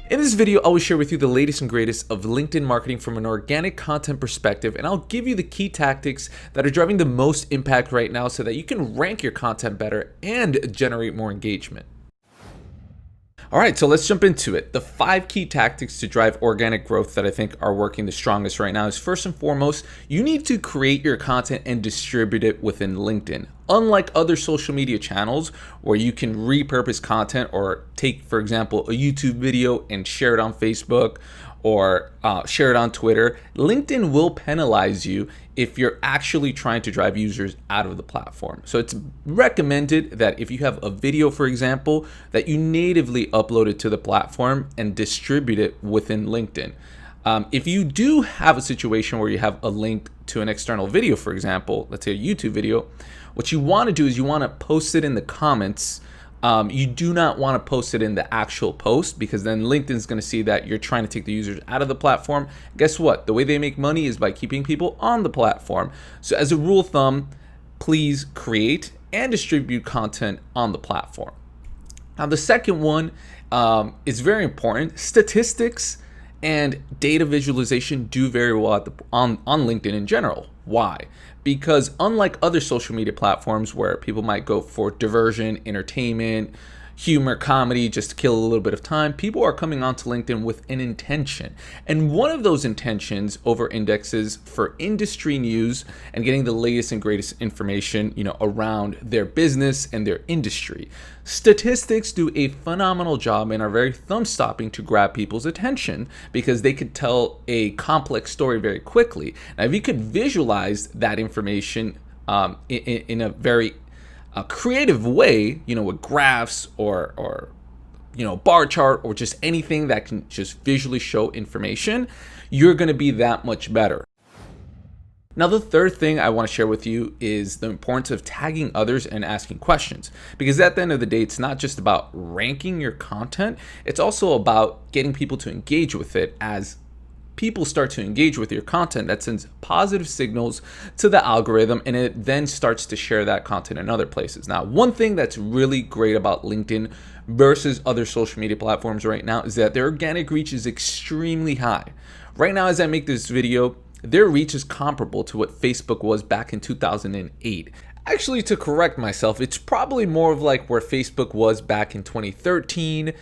In this video, I will share with you the latest and greatest of LinkedIn marketing from an organic content perspective, and I'll give you the key tactics that are driving the most impact right now so that you can rank your content better and generate more engagement. All right, so let's jump into it. The 5 key tactics to drive organic growth that I think are working the strongest right now is, first and foremost, you need to create your content and distribute it within LinkedIn. Unlike other social media channels where you can repurpose content or take, for example, a YouTube video and share it on Facebook or share it on Twitter, LinkedIn will penalize you if you're actually trying to drive users out of the platform. So it's recommended that if you have a video, for example, that you natively upload it to the platform and distribute it within LinkedIn. If you do have a situation where you have a link to an external video, for example, let's say a YouTube video, what you want to do is you want to post it in the comments. You do not want to post it in the actual post, because then LinkedIn's going to see that you're trying to take the users out of the platform. Guess what? The way they make money is by keeping people on the platform. So as a rule of thumb, please create and distribute content on the platform. Now, the second one is very important. Statistics and data visualization do very well on LinkedIn in general. Why? Because unlike other social media platforms where people might go for diversion, entertainment, humor, comedy, just to kill a little bit of time, people are coming onto LinkedIn with an intention. And one of those intentions over indexes for industry news and getting the latest and greatest information, around their business and their industry. Statistics do a phenomenal job and are very thumb-stopping to grab people's attention because they could tell a complex story very quickly. Now, if you could visualize that information in a very creative way, with graphs or bar chart or just anything that can just visually show information, you're going to be that much better. Now, the third thing I want to share with you is the importance of tagging others and asking questions, because at the end of the day, it's not just about ranking your content, it's also about getting people to engage with it. As people start to engage with your content, that sends positive signals to the algorithm, and it then starts to share that content in other places. Now, one thing that's really great about LinkedIn versus other social media platforms right now is that their organic reach is extremely high. Right now, as I make this video, their reach is comparable to what Facebook was back in 2008. Actually, to correct myself, it's probably more of like where Facebook was back in 2013,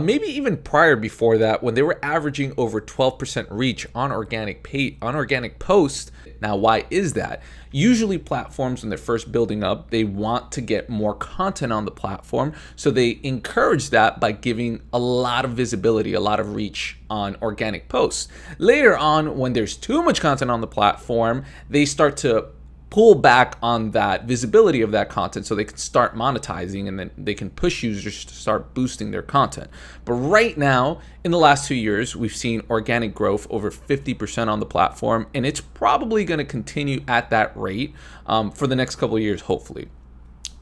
maybe even prior before that, when they were averaging over 12% reach on organic posts. Now, why is that? Usually platforms, when they're first building up, they want to get more content on the platform, so they encourage that by giving a lot of visibility, a lot of reach on organic posts. Later on, when there's too much content on the platform, they start to pull back on that visibility of that content so they can start monetizing, and then they can push users to start boosting their content. But right now, in the last 2 years, we've seen organic growth over 50% on the platform, and it's probably going to continue at that rate for the next couple of years, hopefully.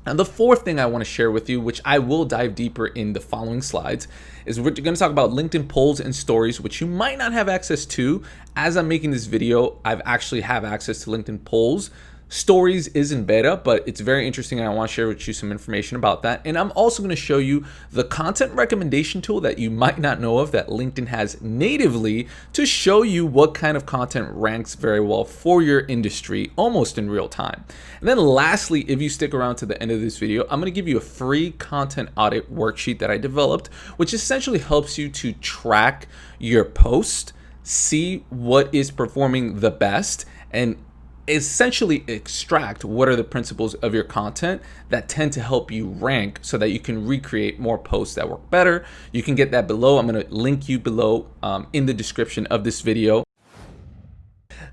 And the fourth thing I want to share with you, which I will dive deeper in the following slides, is we're going to talk about LinkedIn polls and stories, which you might not have access to. As I'm making this video, I've actually have access to LinkedIn polls. Stories is in beta, but it's very interesting, and I want to share with you some information about that. And I'm also going to show you the content recommendation tool that you might not know of that LinkedIn has natively to show you what kind of content ranks very well for your industry almost in real time. And then lastly, if you stick around to the end of this video, I'm going to give you a free content audit worksheet that I developed, which essentially helps you to track your post, see what is performing the best, and essentially extract what are the principles of your content that tend to help you rank so that you can recreate more posts that work better. You can get that below. I'm going to link you below in the description of this video.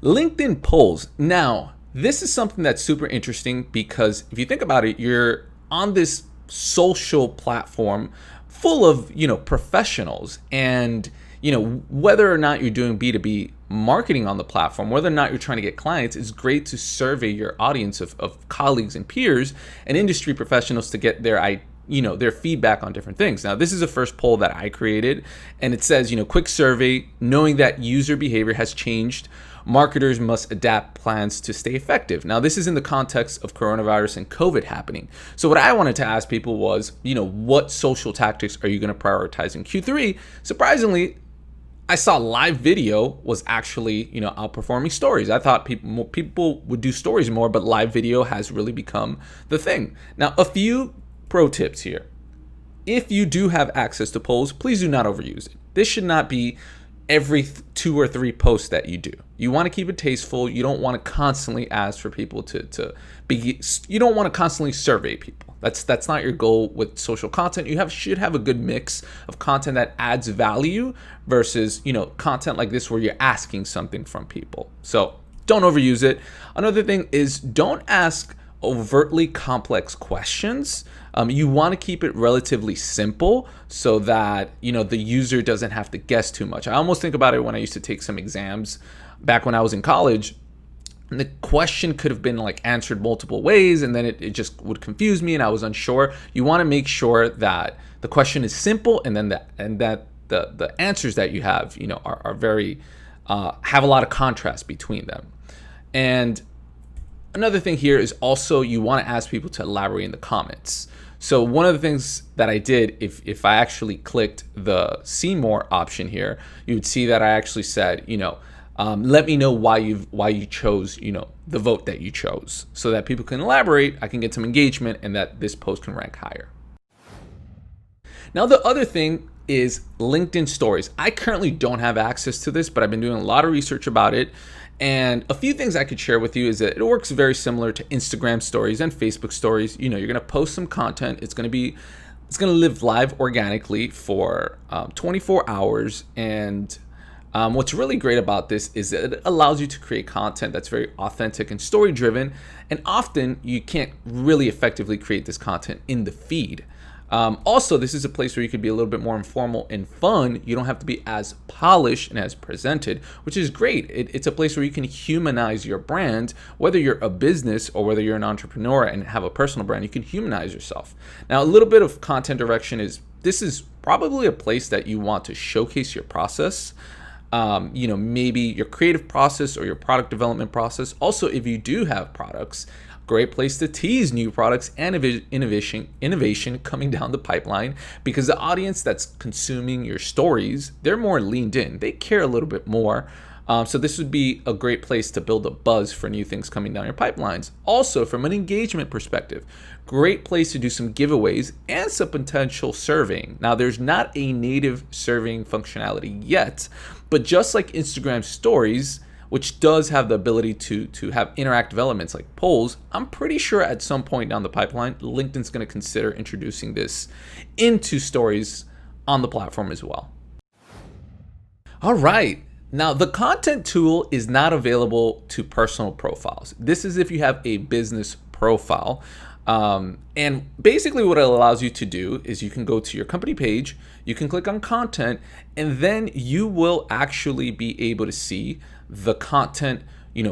LinkedIn polls. Now, this is something that's super interesting because if you think about it, you're on this social platform full of, professionals, and whether or not you're doing B2B marketing on the platform, whether or not you're trying to get clients, it's great to survey your audience of colleagues and peers and industry professionals to get their feedback on different things. Now, this is the first poll that I created, and it says, quick survey, knowing that user behavior has changed Marketers must adapt plans to stay effective. Now, this is in the context of coronavirus and COVID happening. So what I wanted to ask people was, what social tactics are you going to prioritize in Q3? Surprisingly, I saw live video was actually, outperforming stories. I thought people would do stories more, but live video has really become the thing. Now, a few pro tips here. If you do have access to polls, please do not overuse it. This should not be every 2 or 3 posts that you do. You want to keep it tasteful. You don't want to constantly ask for people to be, you don't want to constantly survey people. That's not your goal with social content. Should have a good mix of content that adds value versus, content like this where you're asking something from people. So don't overuse it. Another thing is don't ask overtly complex questions. You want to keep it relatively simple so that the user doesn't have to guess too much. I almost think about it when I used to take some exams back when I was in college. And the question could have been like answered multiple ways, and then it just would confuse me and I was unsure. You want to make sure that the question is simple, and then that the answers that you have are very have a lot of contrast between them. And another thing here is also you want to ask people to elaborate in the comments. So one of the things that I did, if I actually clicked the see more option here, you would see that I actually said, let me know why you chose, the vote that you chose, so that people can elaborate, I can get some engagement, and that this post can rank higher. Now, the other thing is LinkedIn Stories. I currently don't have access to this, but I've been doing a lot of research about it. And a few things I could share with you is that it works very similar to Instagram stories and Facebook stories. You're going to post some content. It's going to live live organically for 24 hours. And what's really great about this is that it allows you to create content that's very authentic and story driven. And often you can't really effectively create this content in the feed. Also, this is a place where you could be a little bit more informal and fun. You don't have to be as polished and as presented, which is great. It's a place where you can humanize your brand, whether you're a business or whether you're an entrepreneur and have a personal brand, you can humanize yourself. Now, a little bit of content direction is, this is probably a place that you want to showcase your process. Maybe your creative process or your product development process. Also, if you do have products, great place to tease new products and innovation coming down the pipeline, because the audience that's consuming your stories, they're more leaned in. They care a little bit more. So this would be a great place to build a buzz for new things coming down your pipelines. Also, from an engagement perspective, great place to do some giveaways and some potential surveying. Now, there's not a native surveying functionality yet, but just like Instagram stories, which does have the ability to have interactive elements like polls, I'm pretty sure at some point down the pipeline, LinkedIn's going to consider introducing this into stories on the platform as well. All right. Now, the content tool is not available to personal profiles. This is if you have a business profile. And basically what it allows you to do is you can go to your company page, you can click on content, and then you will actually be able to see the content,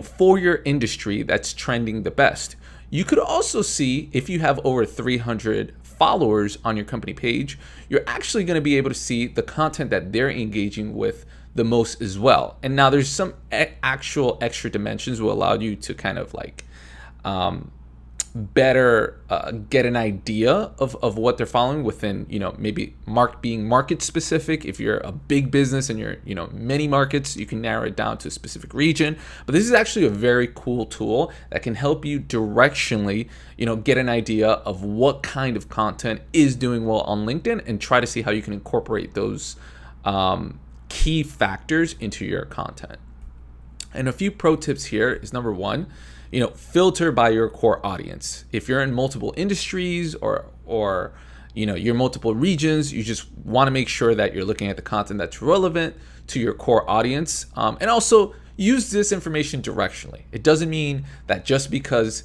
for your industry that's trending the best. You could also see if you have over 300 followers on your company page, you're actually going to be able to see the content that they're engaging with the most as well. And now there's some actual extra dimensions will allow you to kind of like better get an idea of what they're following within, maybe being market specific. If you're a big business and you're, many markets, you can narrow it down to a specific region. But this is actually a very cool tool that can help you directionally, get an idea of what kind of content is doing well on LinkedIn and try to see how you can incorporate those key factors into your content. And a few pro tips here is number one, filter by your core audience. If you're in multiple industries or you're multiple regions, you just want to make sure that you're looking at the content that's relevant to your core audience. And also use this information directionally. It doesn't mean that just because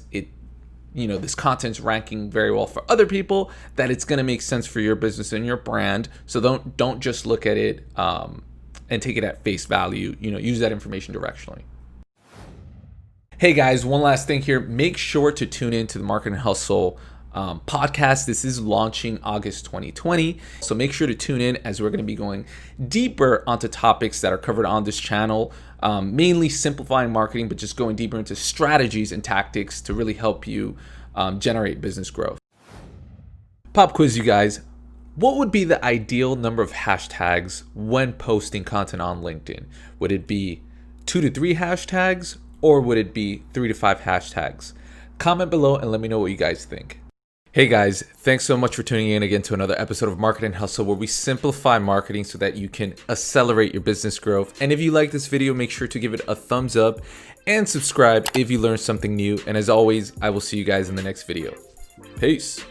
this content's ranking very well for other people, that it's going to make sense for your business and your brand. So don't just look at it and take it at face value. Use that information directionally. Hey guys, one last thing here. Make sure to tune in to the Marketing Hustle podcast. This is launching August 2020. So make sure to tune in as we're going to be going deeper onto topics that are covered on this channel, mainly simplifying marketing, but just going deeper into strategies and tactics to really help you generate business growth. Pop quiz, you guys. What would be the ideal number of hashtags when posting content on LinkedIn? Would it be 2 to 3 hashtags, or would it be 3 to 5 hashtags? Comment below and let me know what you guys think. Hey guys, thanks so much for tuning in again to another episode of Marketing Hustle, where we simplify marketing so that you can accelerate your business growth. And if you like this video, make sure to give it a thumbs up and subscribe if you learned something new. And as always, I will see you guys in the next video. Peace.